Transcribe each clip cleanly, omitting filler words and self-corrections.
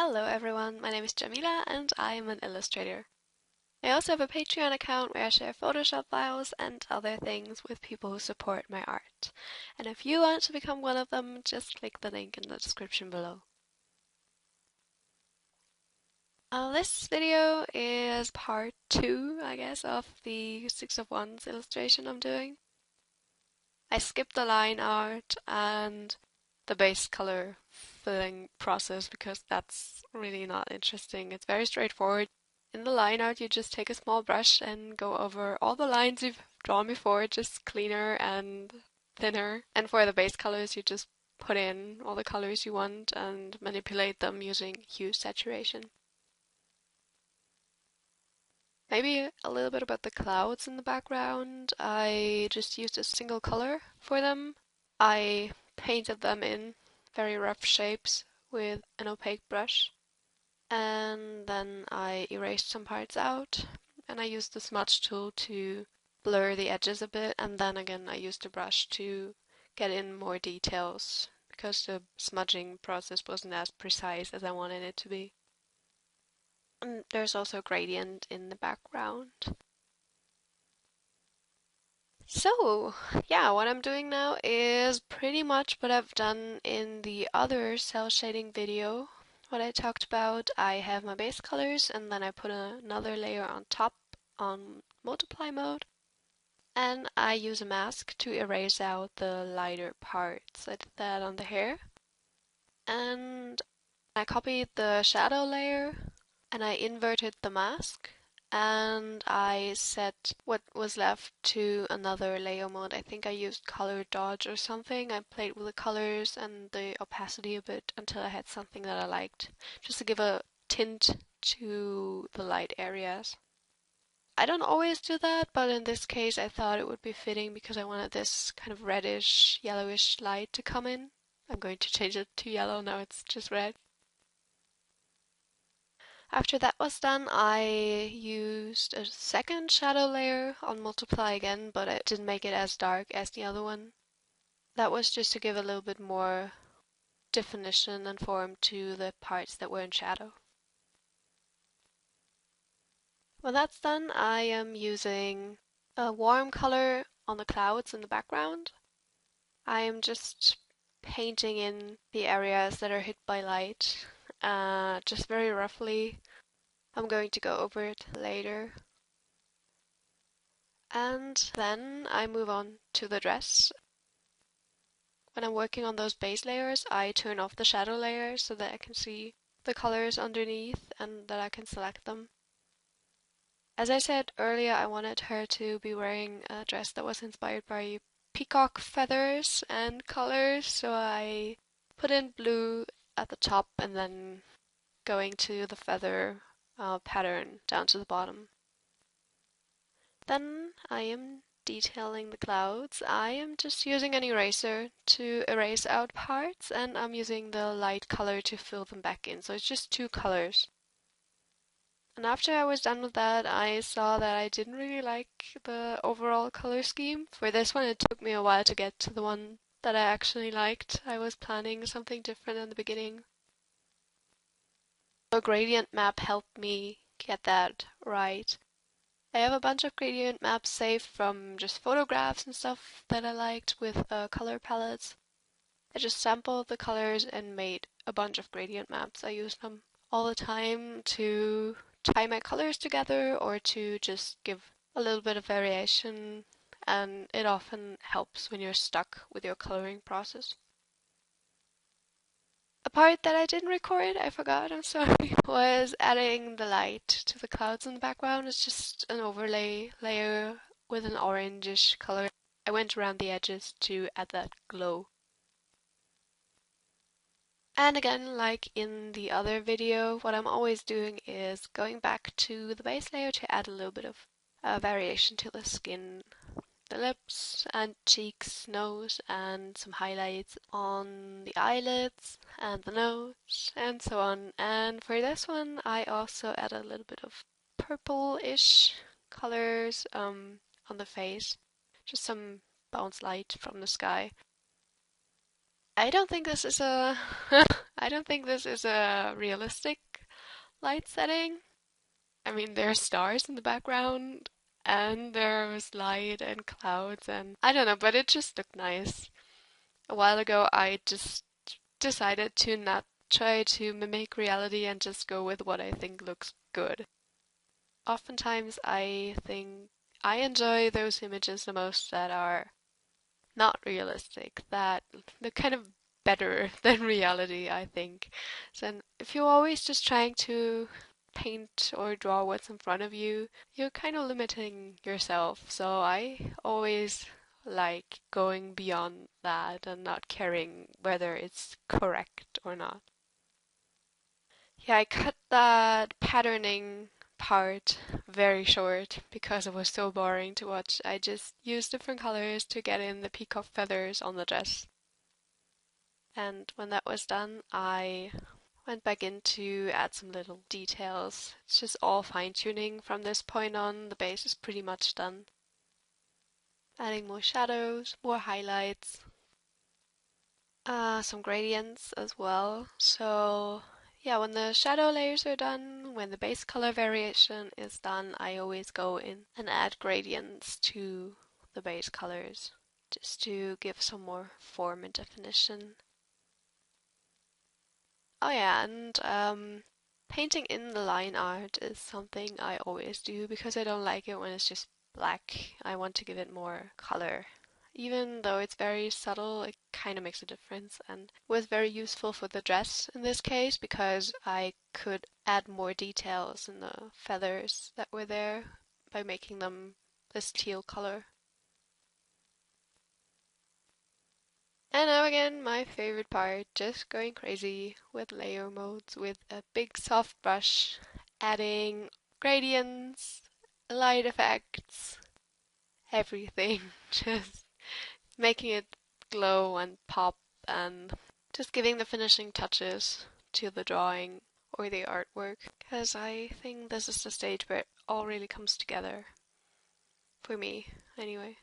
Hello everyone, my name is Djamila and I am an illustrator. I also have a Patreon account where I share Photoshop files and other things with people who support my art. And if you want to become one of them, just click the link in the description below. This video is part 2, I guess, of the 6 of Wands illustration I'm doing. I skipped the line art and the base color filling process because that's really not interesting. It's very straightforward. In the line art, you just take a small brush and go over all the lines you've drawn before, just cleaner and thinner. And for the base colors, you just put in all the colors you want and manipulate them using hue saturation. Maybe a little bit about the clouds in the background. I just used a single color for them. I painted them in very rough shapes with an opaque brush. And then I erased some parts out. And I used the smudge tool to blur the edges a bit. And then again, I used a brush to get in more details because the smudging process wasn't as precise as I wanted it to be. And there's also a gradient in the background. So, yeah, what I'm doing now is pretty much what I've done in the other cel shading video. What I talked about, I have my base colors and then I put another layer on top on multiply mode. And I use a mask to erase out the lighter parts. I did that on the hair. And I copied the shadow layer and I inverted the mask and I set what was left to another layer mode. I think I used color dodge or something. I played with the colors and the opacity a bit until I had something that I liked, just to give a tint to the light areas. I don't always do that, but in this case I thought it would be fitting because I wanted this kind of reddish, yellowish light to come in. I'm going to change it to yellow, now it's just red. After that was done, I used a second shadow layer on multiply again, but I didn't make it as dark as the other one. That was just to give a little bit more definition and form to the parts that were in shadow. When that's done, I am using a warm color on the clouds in the background. I am just painting in the areas that are hit by light, just very roughly. I'm going to go over it later. And then I move on to the dress. When I'm working on those base layers, I turn off the shadow layer so that I can see the colors underneath and that I can select them. As I said earlier, I wanted her to be wearing a dress that was inspired by peacock feathers and colors, so I put in blue at the top and then going to the feather pattern down to the bottom. Then I am detailing the clouds. I am just using an eraser to erase out parts and I'm using the light color to fill them back in. So it's just two colors. And after I was done with that, I saw that I didn't really like the overall color scheme. For this one, it took me a while to get to the one that I actually liked. I was planning something different in the beginning. The gradient map helped me get that right. I have a bunch of gradient maps saved from just photographs and stuff that I liked with color palettes. I just sampled the colors and made a bunch of gradient maps. I use them all the time to tie my colors together or to just give a little bit of variation, and it often helps when you're stuck with your coloring process. A part that I didn't record, I forgot, I'm sorry, was adding the light to the clouds in the background. It's just an overlay layer with an orangish color. I went around the edges to add that glow. And again, like in the other video, what I'm always doing is going back to the base layer to add a little bit of variation to the skin. The lips and cheeks, nose, and some highlights on the eyelids and the nose, and so on. And for this one, I also add a little bit of purple-ish colors on the face, just some bounce light from the sky. I don't think this is a I don't think this is a realistic light setting. I mean, there are stars in the background and there was light and clouds and I don't know, but it just looked nice. A while ago, I just decided to not try to mimic reality and just go with what I think looks good. Oftentimes, I think I enjoy those images the most that are not realistic, that look kind of better than reality, I think. So if you're always just trying to paint or draw what's in front of you, you're kind of limiting yourself. So I always like going beyond that and not caring whether it's correct or not. Yeah, I cut that patterning part very short because it was so boring to watch. I just used different colors to get in the peacock feathers on the dress. And when that was done, I went back in to add some little details. It's just all fine-tuning from this point on. The base is pretty much done. Adding more shadows, more highlights, some gradients as well. So yeah, when the shadow layers are done, when the base color variation is done, I always go in and add gradients to the base colors just to give some more form and definition. Oh yeah, and painting in the line art is something I always do because I don't like it when it's just black. I want to give it more color. Even though it's very subtle, it kind of makes a difference and was very useful for the dress in this case because I could add more details in the feathers that were there by making them this teal color. And now again, my favorite part, just going crazy with layer modes with a big soft brush, adding gradients, light effects, everything. Just making it glow and pop and just giving the finishing touches to the drawing or the artwork. Because I think this is the stage where it all really comes together. For me, anyway.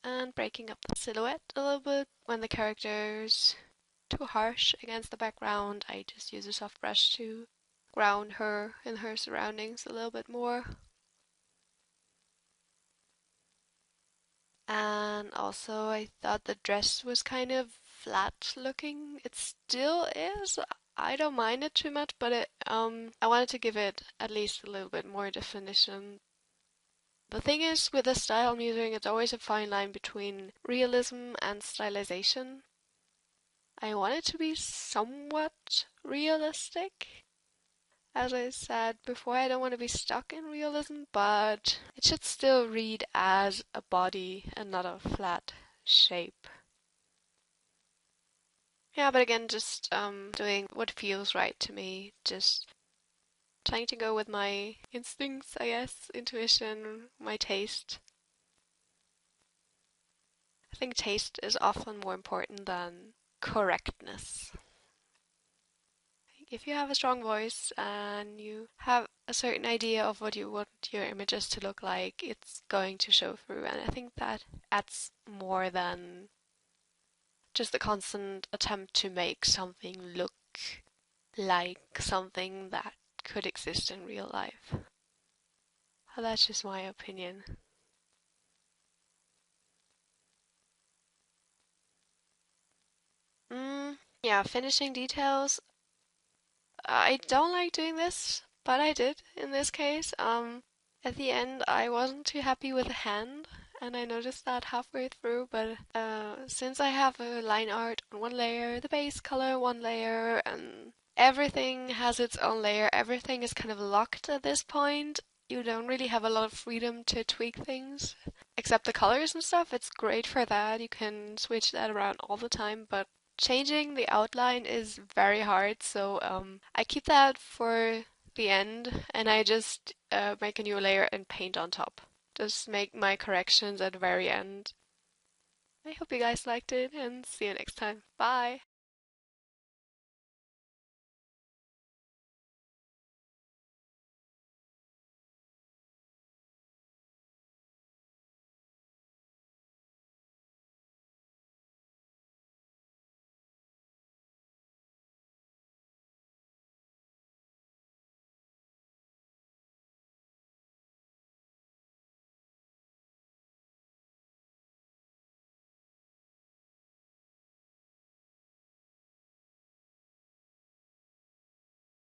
And breaking up the silhouette a little bit when the character's too harsh against the background. I just use a soft brush to ground her in her surroundings a little bit more. And also I thought the dress was kind of flat looking. It still is. I don't mind it too much, but I wanted to give it at least a little bit more definition. The thing is, with the style I'm using, it's always a fine line between realism and stylization. I want it to be somewhat realistic. As I said before, I don't want to be stuck in realism, but it should still read as a body and not a flat shape. Yeah, but again, just doing what feels right to me, just trying to go with my instincts, I guess, intuition, my taste. I think taste is often more important than correctness. If you have a strong voice and you have a certain idea of what you want your images to look like, it's going to show through. And I think that adds more than just the constant attempt to make something look like something that could exist in real life. Well, that's just my opinion. Yeah, finishing details. I don't like doing this, but I did in this case. At the end, I wasn't too happy with the hand, and I noticed that halfway through. But since I have a line art on one layer, the base color one layer, and everything has its own layer, everything is kind of locked at this point. You don't really have a lot of freedom to tweak things, except the colors and stuff. It's great for that. You can switch that around all the time, but changing the outline is very hard, so I keep that for the end and I just make a new layer and paint on top. Just make my corrections at the very end. I hope you guys liked it and see you next time. Bye!